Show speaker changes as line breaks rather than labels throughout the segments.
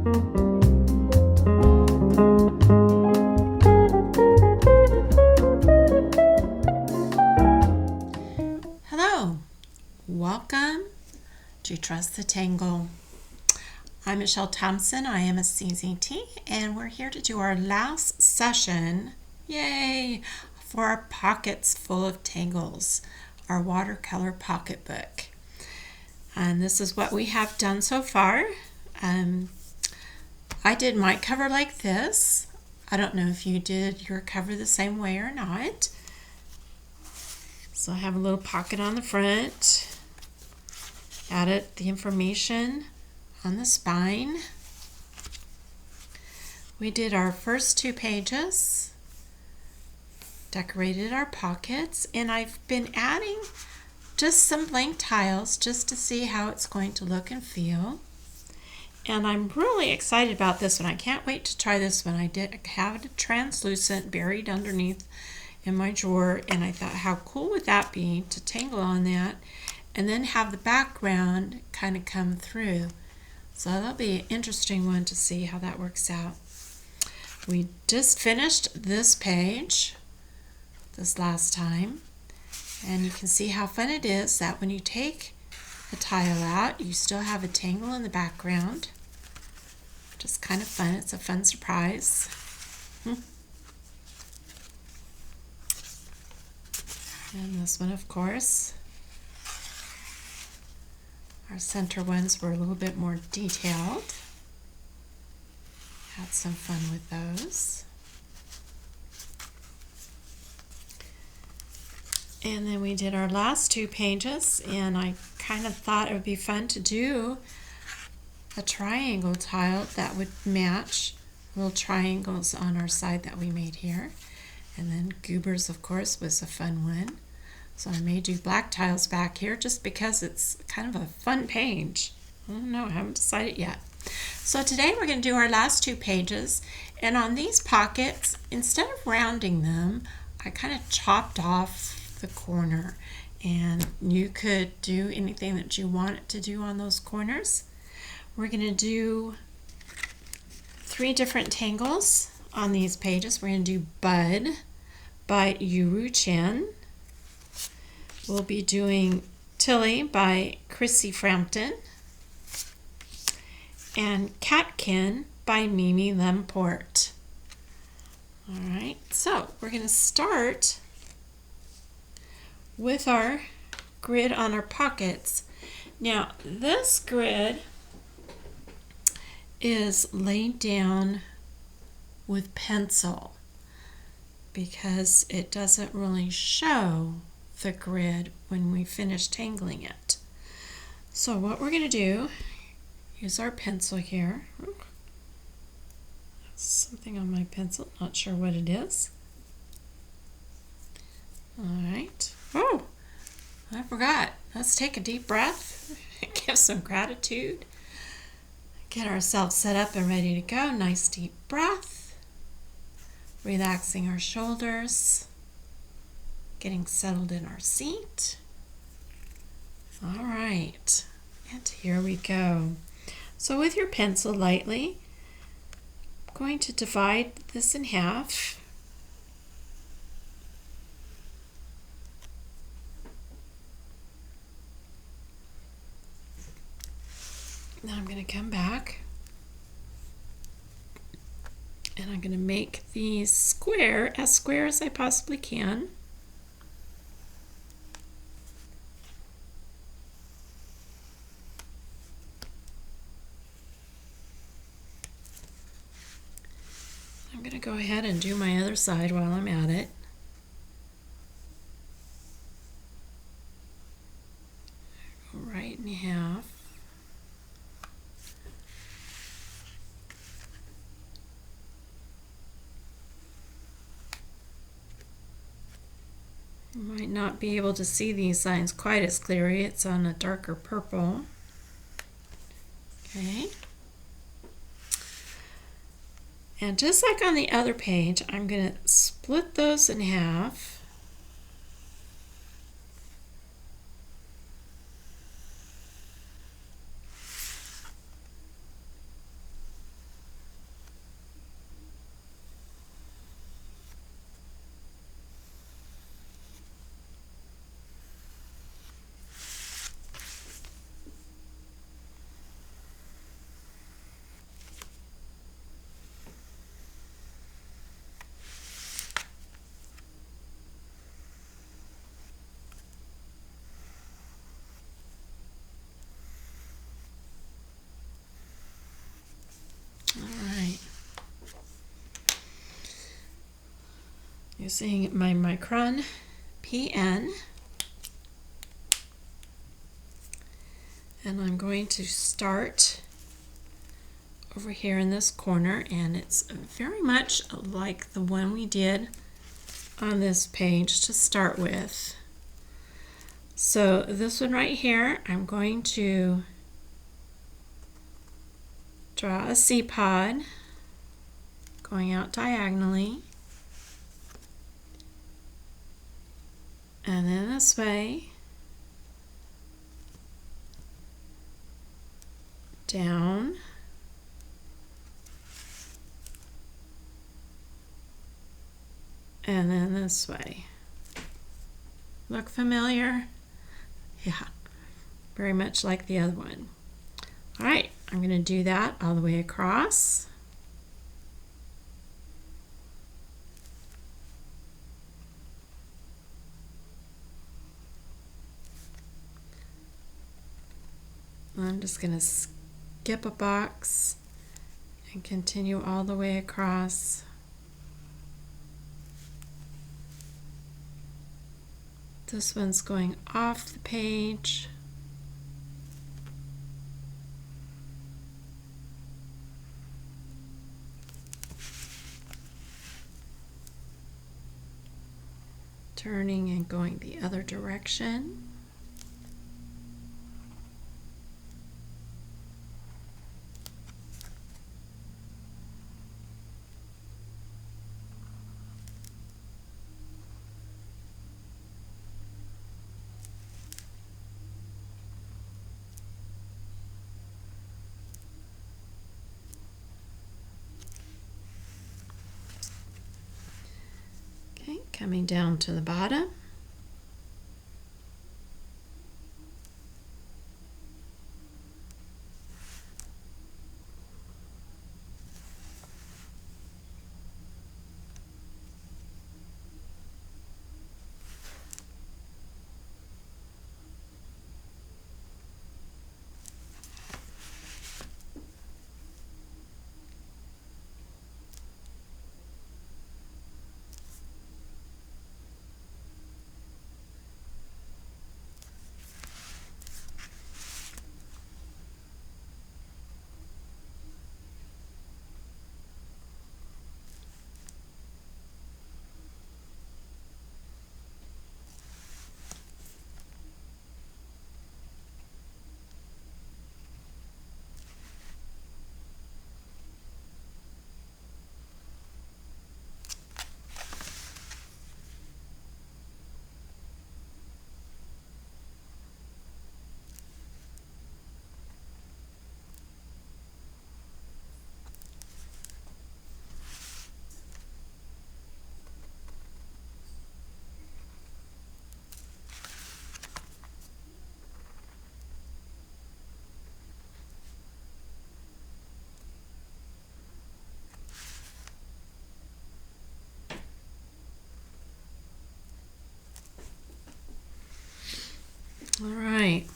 Hello, welcome to Trust the Tangle. I'm Michelle Thompson. I am a CZT, and we're here to do our last session, yay, for our pockets full of tangles, our watercolor pocketbook. And this is what we have done so far. I did my cover like this. I don't know if you did your cover the same way or not. So I have a little pocket on the front, added the information on the spine. We did our first 2 pages, decorated our pockets, and I've been adding just some blank tiles just to see how it's going to look and feel. And I'm really excited about this one. I can't wait to try this one. I did have it translucent buried underneath in my drawer, and I thought, how cool would that be to tangle on that and then have the background kind of come through. So that'll be an interesting one to see how that works out. We just finished this page this last time, and you can see how fun it is that when you take a tile out, you still have a tangle in the background. Just kind of fun. It's a fun surprise. And this one, of course, our center ones were a little bit more detailed. Had some fun with those. And then we did our last 2 pages, and I kind of thought it would be fun to do a triangle tile that would match little triangles on our side that we made here. And then goobers, of course, was a fun one. So I may do black tiles back here just because it's kind of a fun page. I don't know, I haven't decided yet. So today we're going to do our last 2 pages, and on these pockets, instead of rounding them, I kind of chopped off the corner, and you could do anything that you want it to do on those corners. We're going to do 3 different tangles on these pages. We're going to do Bud by Yuru Chen. We'll be doing Tilly by Chrissy Frampton, and Catkin by Mimi Lemport. All right, so we're going to start with our grid on our pockets. Now, this grid is laid down with pencil because it doesn't really show the grid when we finish tangling it. So what we're going to do, use our pencil here. Something on my pencil, not sure what it is. All right. Oh, I forgot. Let's take a deep breath, give some gratitude, get ourselves set up and ready to go. Nice deep breath, relaxing our shoulders, getting settled in our seat. All right, and here we go. So with your pencil lightly, I'm going to divide this in half. Now I'm going to come back, and I'm going to make these square as I possibly can. I'm going to go ahead and do my other side while I'm at it. Go right in half. You might not be able to see these lines quite as clearly. It's on a darker purple. Okay. And just like on the other page, I'm going to split those in half. using my Micron PN. And I'm going to start over here in this corner, and it's very much like the one we did on this page to start with. So this one right here, I'm going to draw a seed pod going out diagonally, and then this way, down, and then this way. Look familiar? Yeah, very much like the other one. All right, I'm going to do that all the way across. I'm just going to skip a box and continue all the way across. This one's going off the page. Turning and going the other direction. Okay, coming down to the bottom. All right.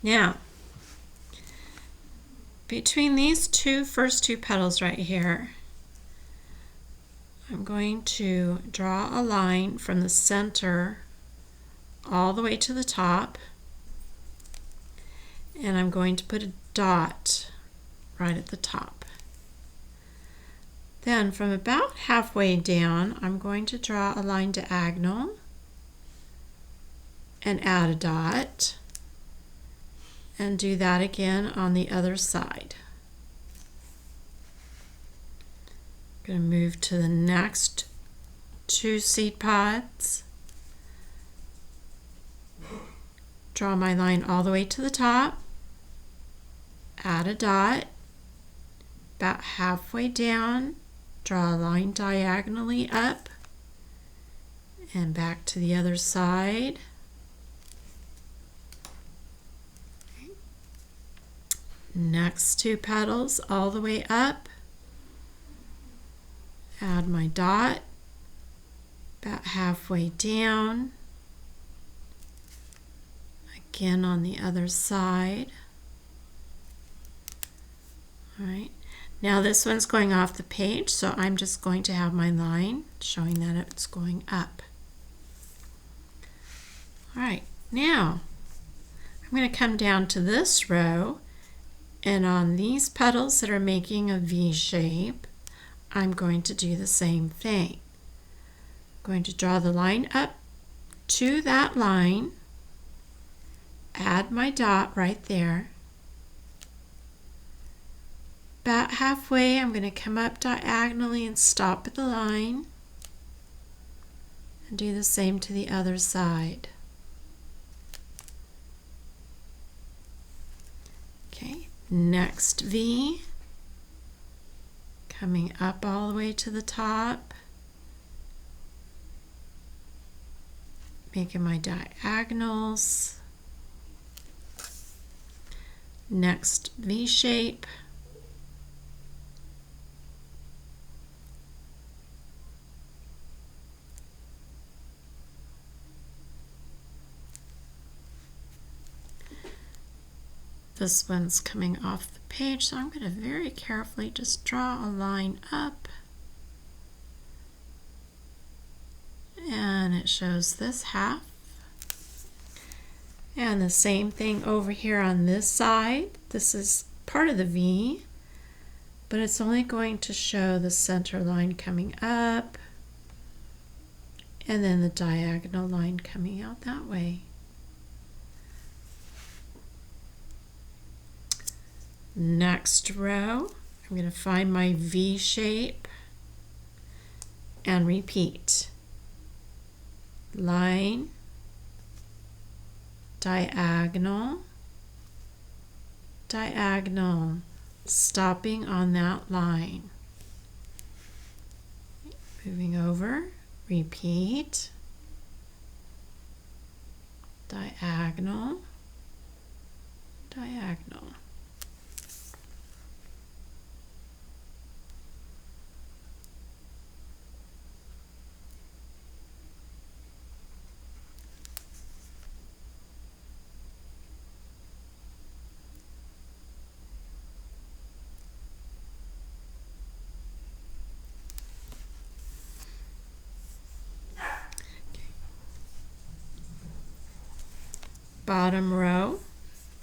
Now, between these first two petals right here, I'm going to draw a line from the center all the way to the top, and I'm going to put a dot right at the top. Then from about halfway down, I'm going to draw a line diagonal and add a dot, and do that again on the other side. I'm going to move to the next two seed pods, draw my line all the way to the top, add a dot, about halfway down, draw a line diagonally up, and back to the other side. Next two petals all the way up, add my dot, about halfway down, again on the other side. All right, Now this one's going off the page, so I'm just going to have my line showing that it's going up. All right, now I'm going to come down to this row, and on these petals that are making a V shape, I'm going to do the same thing. I'm going to draw the line up to that line, add my dot right there. About halfway, I'm going to come up diagonally and stop at the line and do the same to the other side. Okay, next V, coming up all the way to the top, making my diagonals. Next V shape. This one's coming off the page, so I'm going to very carefully just draw a line up. And it shows this half. And the same thing over here on this side. This is part of the V, but it's only going to show the center line coming up and then the diagonal line coming out that way. Next row, I'm going to find my V shape and repeat. Line, diagonal, diagonal, stopping on that line. Moving over, repeat, diagonal, diagonal. Bottom row,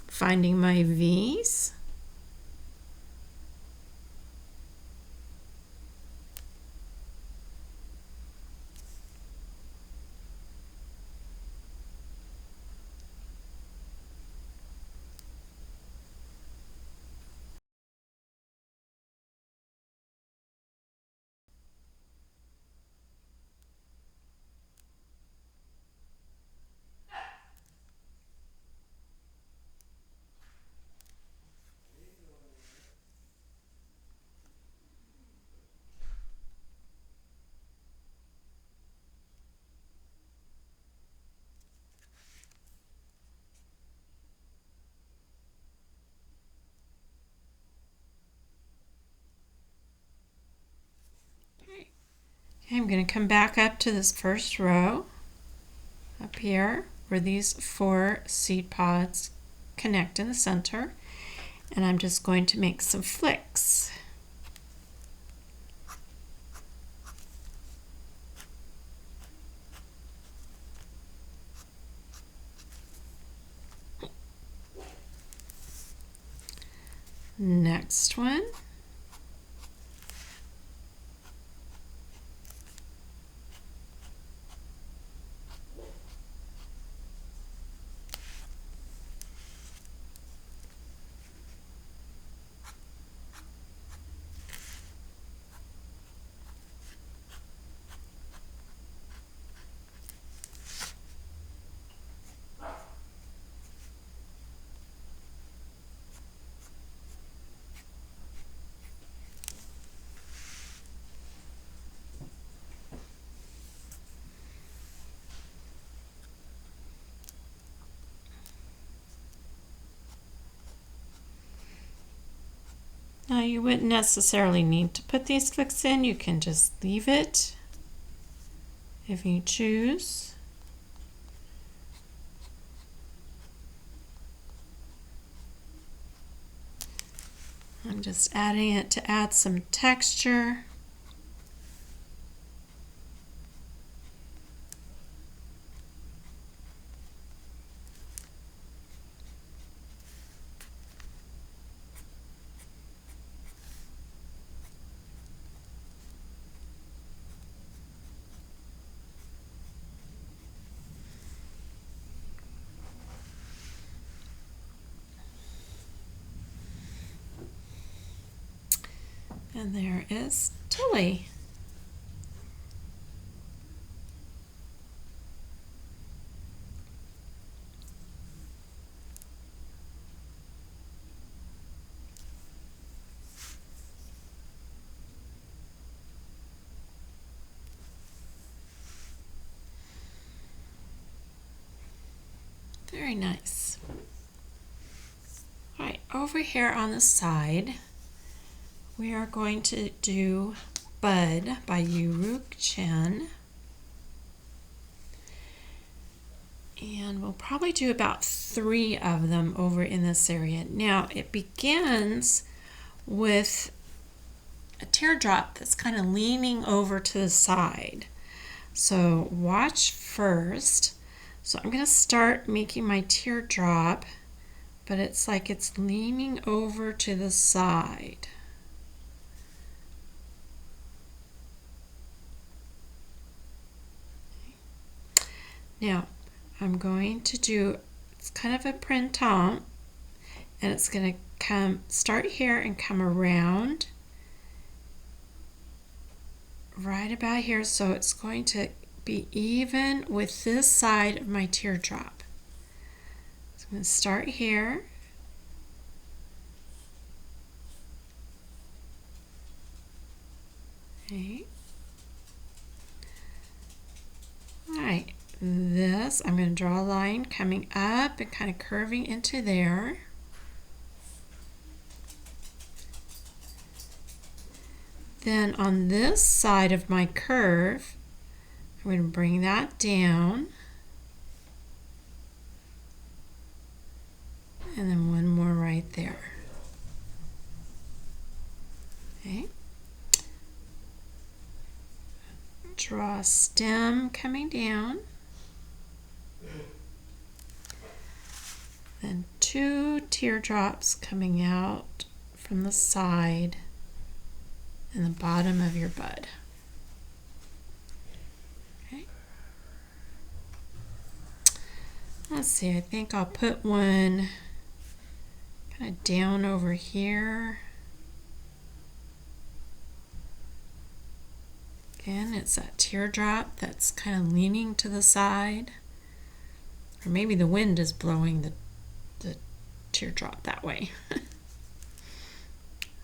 finding my V's. Okay, I'm going to come back up to this first row up here where these 4 seed pods connect in the center, and I'm just going to make some flicks. Next one. Now you wouldn't necessarily need to put these flicks in, you can just leave it if you choose. I'm just adding it to add some texture. And there is Tilly. Very nice. All right, over here on the side, we are going to do Bud by Yuruk Chen. And we'll probably do about 3 of them over in this area. Now, it begins with a teardrop that's kind of leaning over to the side. So watch first. So I'm going to start making my teardrop, but it's like it's leaning over to the side. Now, I'm going to do, it's kind of a printemps, and it's going to start here and come around right about here. So it's going to be even with this side of my teardrop. So I'm going to start here. Okay. All right. This, I'm going to draw a line coming up and kind of curving into there. Then on this side of my curve, I'm going to bring that down. And then one more right there. Okay. Draw a stem coming down. Then 2 teardrops coming out from the side and the bottom of your bud. Okay. Let's see, I think I'll put one kind of down over here. Again, it's that teardrop that's kind of leaning to the side. Or maybe the wind is blowing the teardrop that way.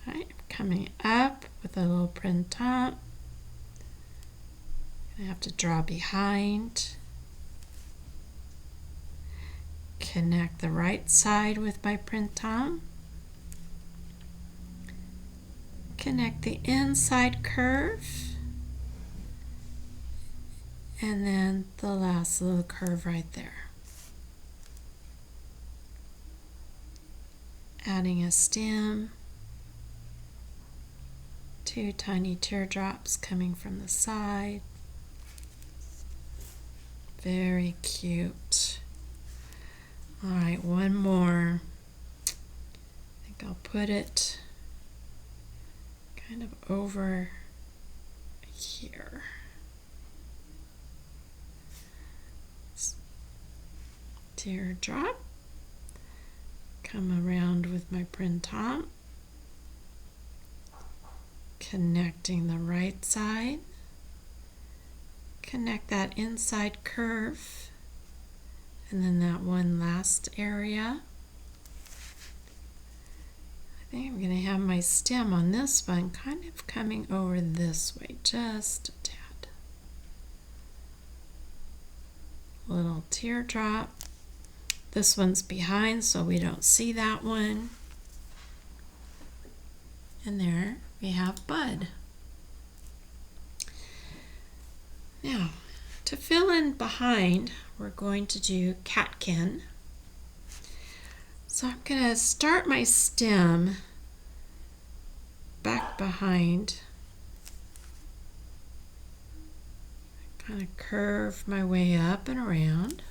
All right, coming up with a little printemps. I have to draw behind. Connect the right side with my printemps. Connect the inside curve. And then the last little curve right there. Adding a stem, 2 tiny teardrops coming from the side. Very cute. All right, one more. I think I'll put it kind of over here. Teardrop. Come around with my printemps, connecting the right side, connect that inside curve, and then that one last area. I think I'm going to have my stem on this one kind of coming over this way, just a tad. Little teardrop. This one's behind, so we don't see that one. And there we have Bud. Now, to fill in behind, we're going to do catkin. So I'm going to start my stem behind. Kind of curve my way up and around.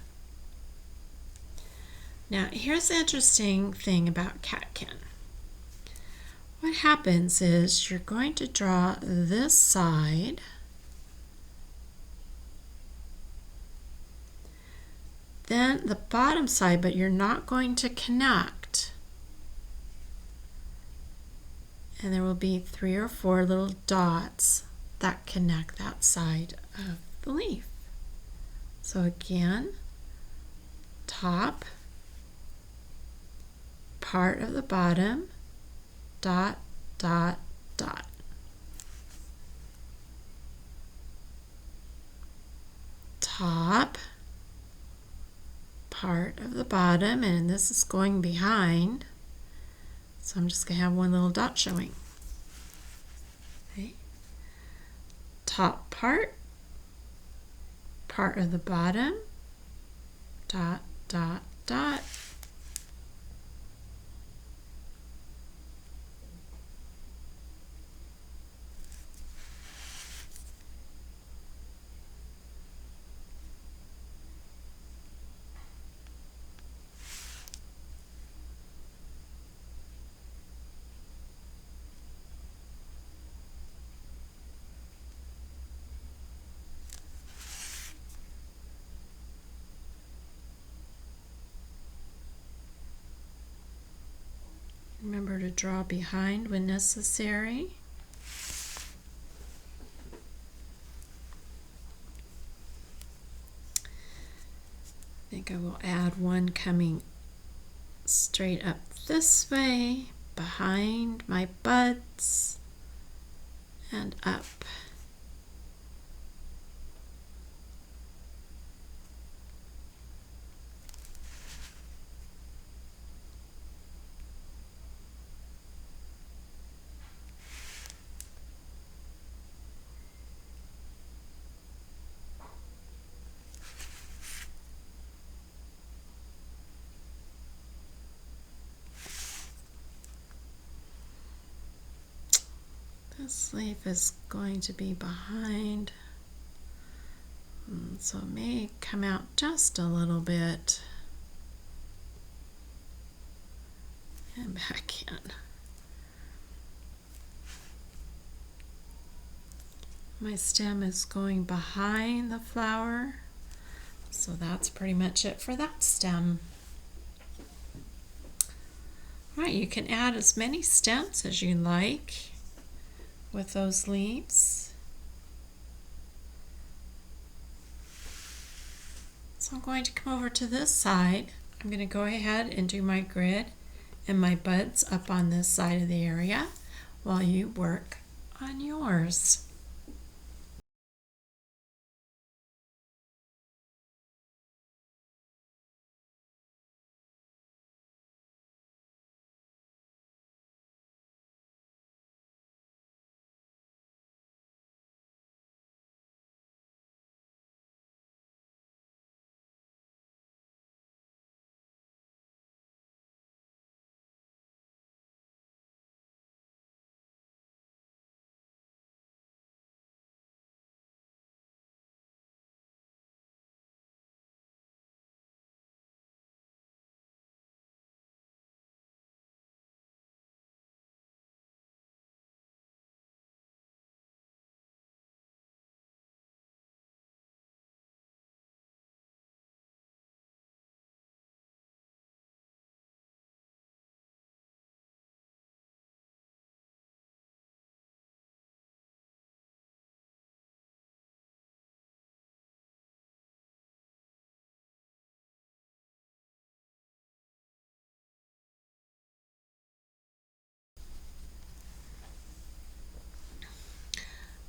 Now here's the interesting thing about catkin. What happens is you're going to draw this side, then the bottom side, but you're not going to connect. And there will be 3 or 4 little dots that connect that side of the leaf. So again, top, part of the bottom, dot, dot, dot. Top, part of the bottom, and this is going behind, so I'm just going to have one little dot showing. Okay. Top part, part of the bottom, dot, dot, dot. Remember to draw behind when necessary. I think I will add one coming straight up this way, behind my buds, and up. This leaf is going to be behind, so it may come out just a little bit and back in. My stem is going behind the flower, so that's pretty much it for that stem. All right, you can add as many stems as you like with those leaves. So I'm going to come over to this side. I'm going to go ahead and do my grid and my buds up on this side of the area while you work on yours.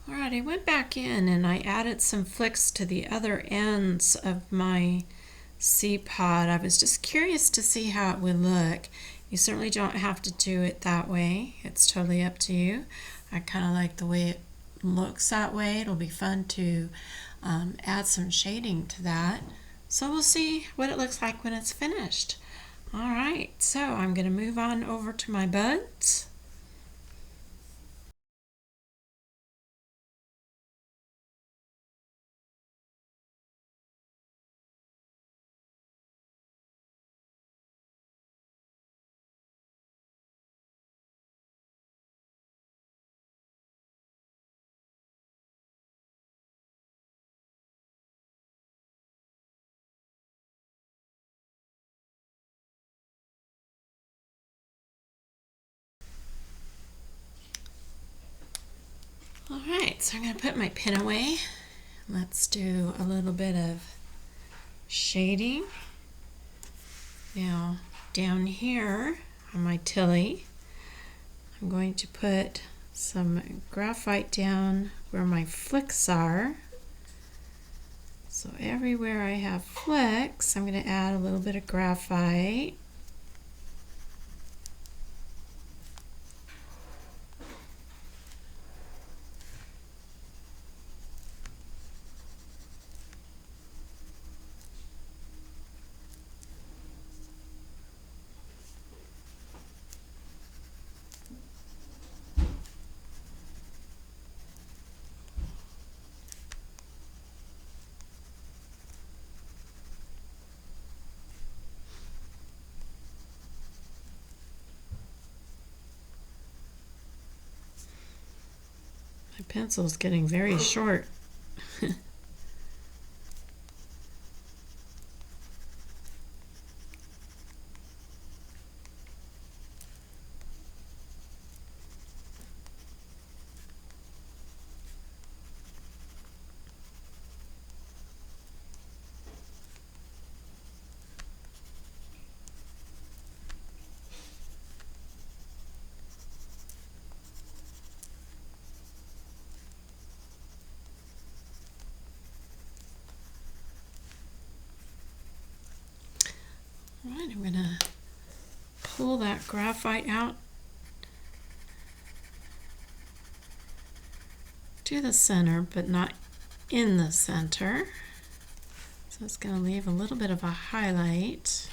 All right, I went back in and I added some flicks to the other ends of my seed pod. I was just curious to see how it would look. You certainly don't have to do it that way. It's totally up to you. I kind of like the way it looks that way. It'll be fun to add some shading to that. So we'll see what it looks like when it's finished. All right, so I'm going to move on over to my buds. All right, so I'm going to put my pen away. Let's do a little bit of shading. Now, down here on my tilly, I'm going to put some graphite down where my flicks are. So everywhere I have flicks, I'm going to add a little bit of graphite. My pencil is getting very short. All right, I'm going to pull that graphite out to the center, but not in the center. So it's going to leave a little bit of a highlight.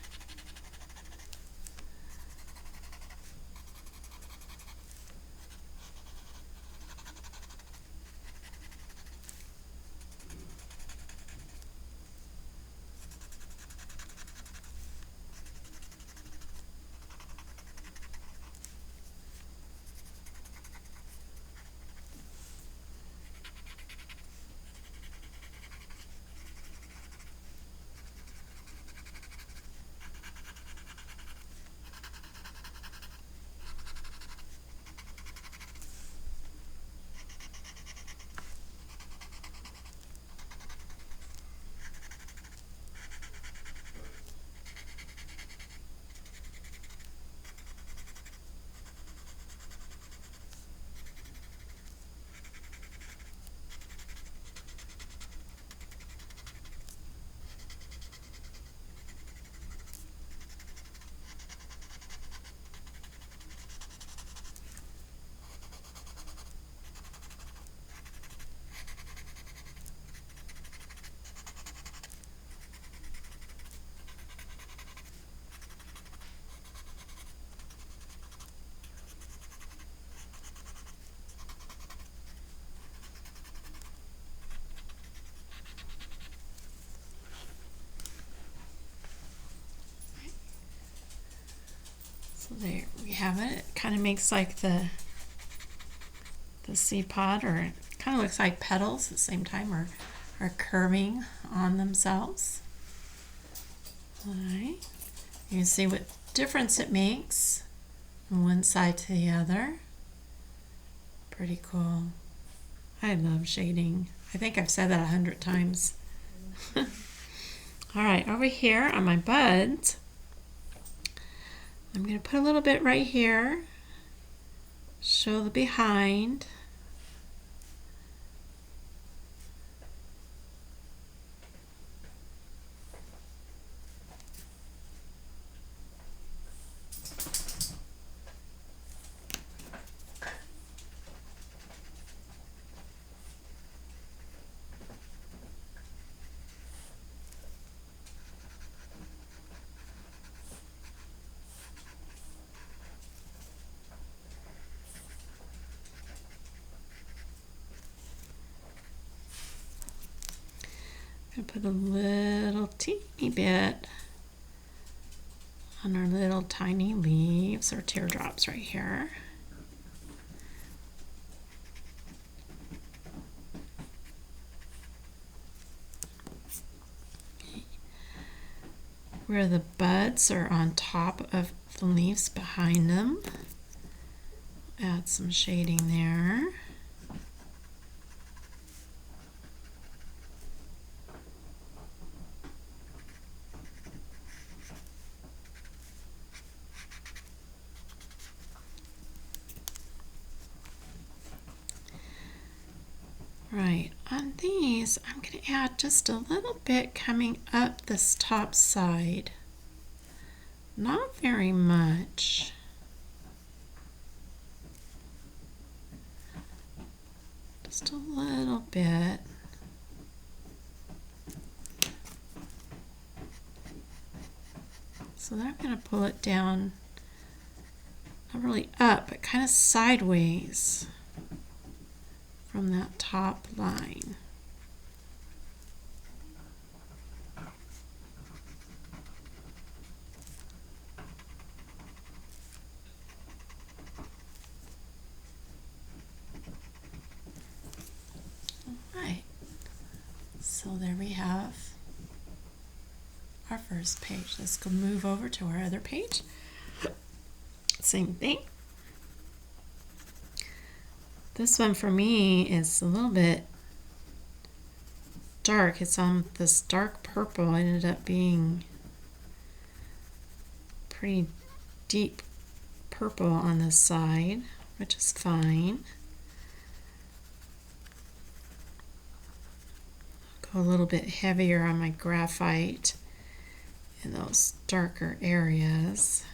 So there we have it. It kind of makes like the seed pod, or it kind of looks like petals at the same time, or are curving on themselves. All right. You can see what difference it makes from one side to the other. Pretty cool. I love shading. I think I've said that 100 times. All right, over here on my buds, I'm going to put a little bit right here, show the behind. I'm going to put a little teeny bit on our little tiny leaves or teardrops right here. Where the buds are on top of the leaves behind them, add some shading there. Right, on these, I'm going to add just a little bit coming up this top side. Not very much. Just a little bit. So then I'm going to pull it down, not really up, but kind of sideways from that top line. All right, so there we have our first page. Let's go move over to our other page. Same thing. This one for me is a little bit dark. It's on this dark purple. It ended up being pretty deep purple on this side, which is fine. Go a little bit heavier on my graphite in those darker areas.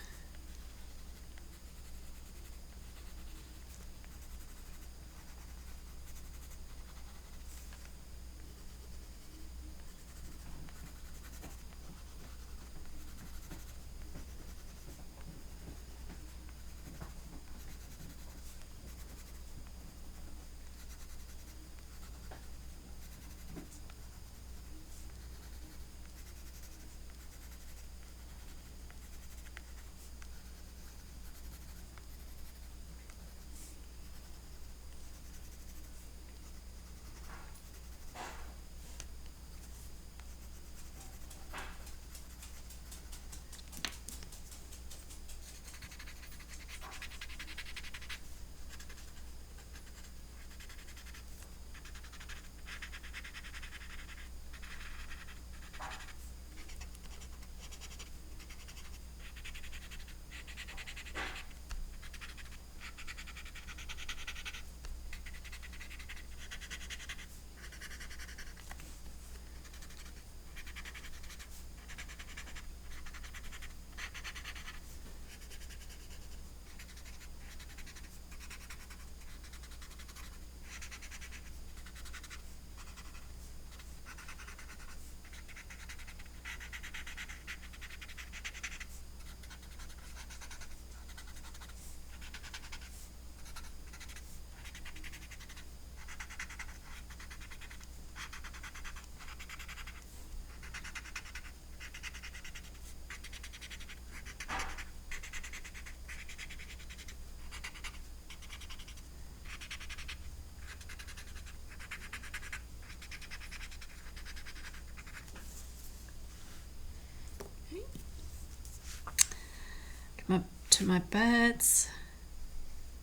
Come up to my buds,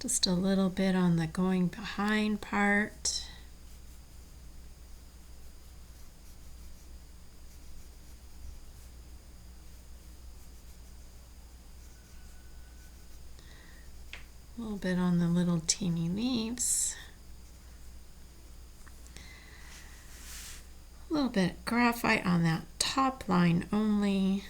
just a little bit on the going behind part. A little bit on the little teeny leaves. A little bit of graphite on that top line only.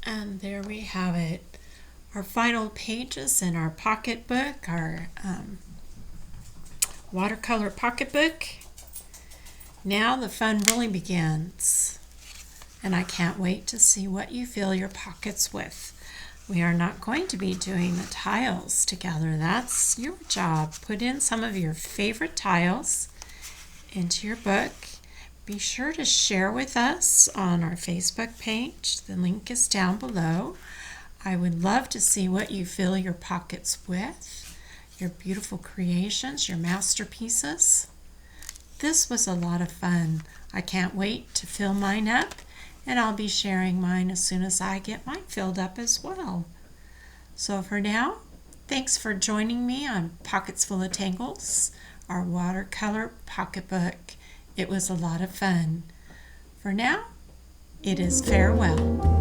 And there we have it. Our final pages in our pocketbook, our watercolor pocketbook. Now the fun really begins. And I can't wait to see what you fill your pockets with. We are not going to be doing the tiles together. That's your job. Put in some of your favorite tiles into your book. Be sure to share with us on our Facebook page. The link is down below. I would love to see what you fill your pockets with, your beautiful creations, your masterpieces. This was a lot of fun. I can't wait to fill mine up, and I'll be sharing mine as soon as I get mine filled up as well. So for now, thanks for joining me on Pockets Full of Tangles, our watercolor pocketbook. It was a lot of fun. For now, it is farewell.